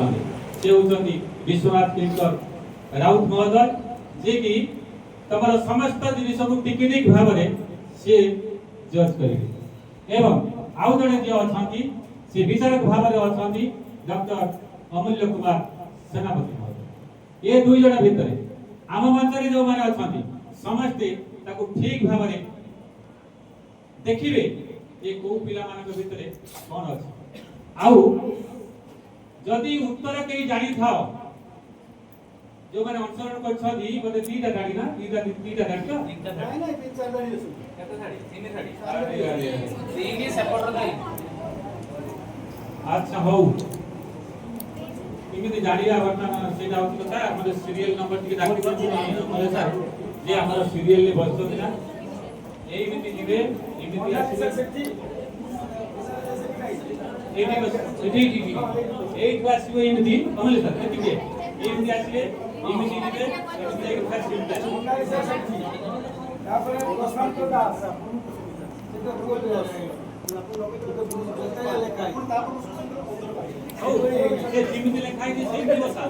अछंती से होचंती विश्वनाथ किंकर राउत महोदय जे कि तमर समस्त जिनिस को टिकनिक भाव में से जज करेंगे एवं आउ जड़े जे अछंती से विचारक भाव में अछंती डॉक्टर अमूल्य कुमार सेनापति महोदय ये दुई जण भितर आम मंच रे जो माने अछंती समस्ते ताको ठीक भाव में देखिबे ये को पिला मानक भितर कोन अछि आउ जदि उत्तर के जानि थाओ जो माने अनुसरण करछदी बोले तीटा गाड़ी ना तीटा गाड़ी तो नहीं नहीं तीन चार गाड़ी अछि केते साड़ी तीन साड़ी तीन सेपरेट नहीं अच्छा हो इमिति जानिया वर्तमान सेटा होती कथा हमर सीरियल नंबर टिके डाकी करछु मले सर जे हमर सीरियल ले बसतो ना एई मिति जिबे इमिति आसी एटी बस एटी क्लास को इमिति कमले सर एटी इमिति आसी इमिति जिबे इमिति एक खास इमिति तापर प्रश्न तो दास सेटा बोल दो आपण लोग तो बुझ जते लेखाई तापर हो से जिमिति लेखाई जे सेई बसा